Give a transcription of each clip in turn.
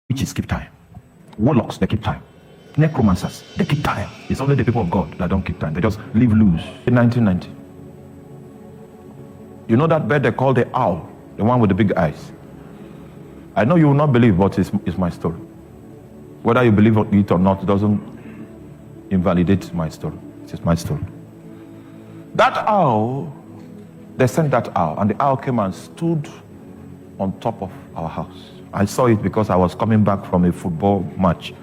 Witches keep time. Warlocks, they keep time. Necromancers, they keep time. It's only the people of God that don't keep time. They just live loose. In 1990, you know that bird they call the owl, the one with the big eyes? I know you will not believe, but it's my story. Whether you believe it or not doesn't invalidate my story. It is my story. That owl, they sent that owl, and the owl came and stood on top of our house. I saw it because I was coming back from a football match,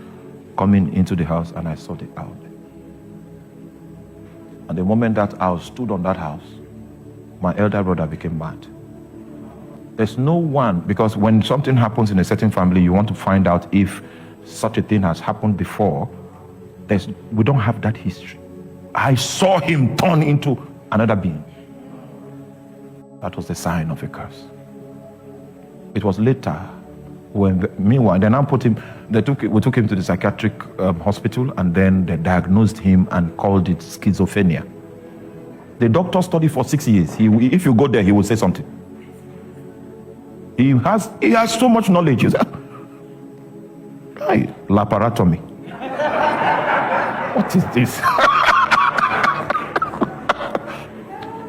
coming into the house, and I saw the owl. And the moment that owl stood on that house, my elder brother became mad. There's no one, because when something happens in a certain family, you want to find out if such a thing has happened before. We don't have that history. I saw him turn into another being. That was the sign of a curse. It was later when, meanwhile, they now put him, we took him to the psychiatric hospital, and then they diagnosed him and called it schizophrenia. The doctor studied for 6 years. If you go there, he will say something. He has so much knowledge. You say, laparotomy. What is this?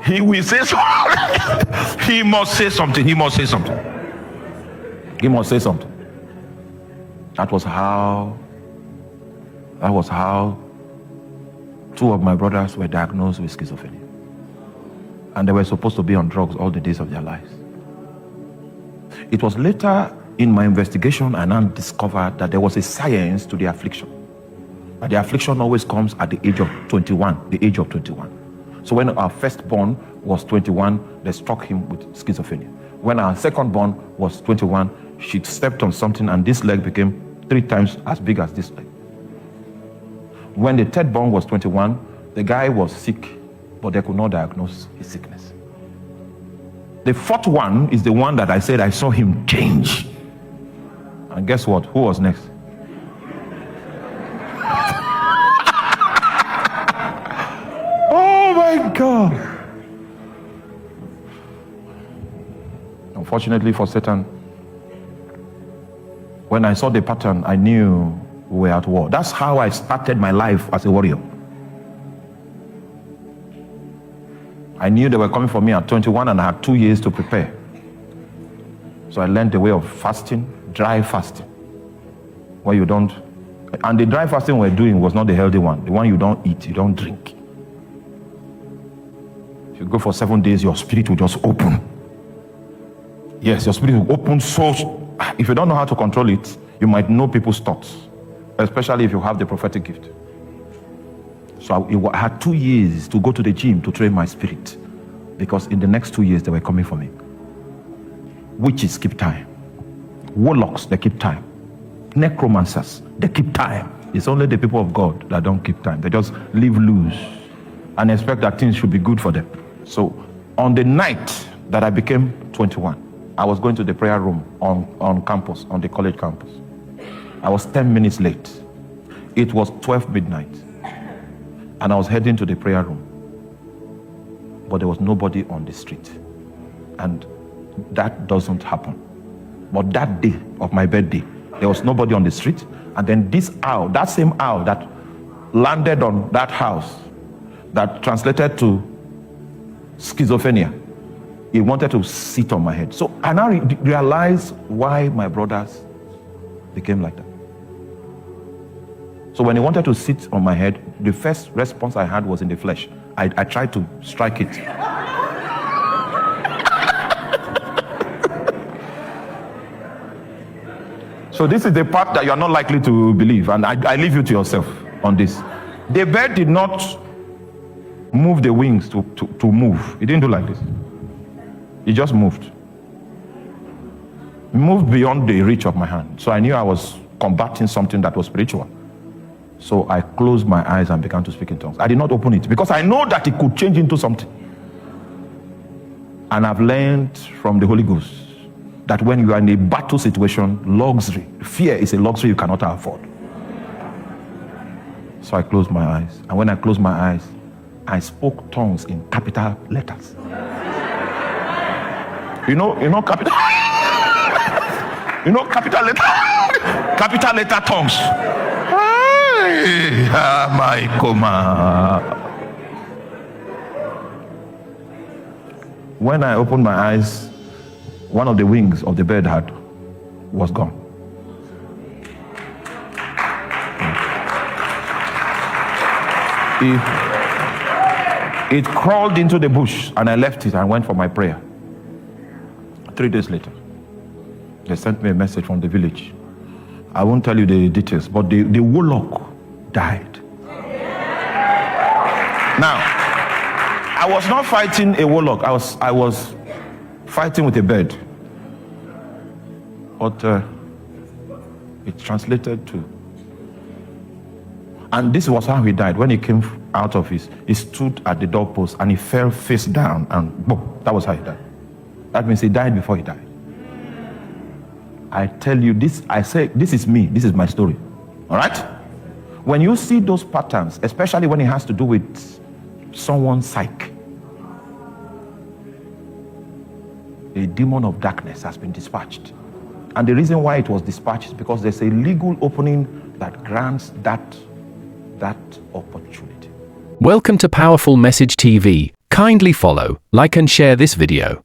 He will say something. He must say something. He must say something. He must say something. That was how two of my brothers were diagnosed with schizophrenia. And they were supposed to be on drugs all the days of their lives. It was later in my investigation I now discovered that there was a science to the affliction. And the affliction always comes at the age of 21, the age of 21. So when our firstborn was 21, they struck him with schizophrenia. When our secondborn was 21, she stepped on something and this leg became 3 times as big as this leg. When the thirdborn was 21, the guy was sick, but they could not diagnose his sickness. The fourth one is the one that I said I saw him change. And guess what? Who was next? Oh my God. Unfortunately for Satan, when I saw the pattern, I knew we were at war. That's how I started my life as a warrior. I knew they were coming for me at 21 and I had 2 years to prepare. So I learned the way of fasting, dry fasting. Where you don't, and the dry fasting we're doing was not the healthy one. The one you don't eat, you don't drink. If you go for 7 days, your spirit will just open. Yes, your spirit will open so, if you don't know how to control it, you might know people's thoughts, especially if you have the prophetic gift. So I had 2 years to go to the gym to train my spirit, because in the next 2 years they were coming for me. Witches keep time. Warlocks, they keep time. Necromancers, they keep time. It's only the people of God that don't keep time. They just live loose and expect that things should be good for them. So on the night that I became 21, I was going to the prayer room on campus, on the college campus. I was 10 minutes late. It was 12 midnight. And I was heading to the prayer room. But there was nobody on the street. And that doesn't happen. But that day of my birthday, there was nobody on the street. And then this owl, that same owl that landed on that house, that translated to schizophrenia, it wanted to sit on my head. So I now realized why my brothers became like that. So when he wanted to sit on my head, the first response I had was in the flesh. I tried to strike it. So this is the part that you are not likely to believe, and I leave you to yourself on this. The bird did not move the wings to move. It didn't do like this. It just moved. It moved beyond the reach of my hand. So I knew I was combating something that was spiritual. So I closed my eyes and began to speak in tongues. I did not open it because I know that it could change into something. And I've learned from the Holy Ghost that when you are in a battle situation, luxury, fear is a luxury you cannot afford. So I closed my eyes. And when I closed my eyes, I spoke tongues in capital letters. You know capital? You know capital letters? Capital letter tongues. Hey, my coma. When I opened my eyes, one of the wings of the bird was gone. It crawled into the bush, and I left it and went for my prayer. 3 days later, they sent me a message from the village. I won't tell you the details, but the warlock died. Now, I was not fighting a warlock. I was fighting with a bird. But it translated to. And this was how he died. When he came out of he stood at the doorpost and he fell face down, and boom, that was how he died. That means he died before he died. I tell you this, I say, this is me, this is my story. All right? When you see those patterns, especially when it has to do with someone's psyche, a demon of darkness has been dispatched. And the reason why it was dispatched is because there's a legal opening that grants that opportunity. Welcome to Powerful Message TV. Kindly follow, like and share this video.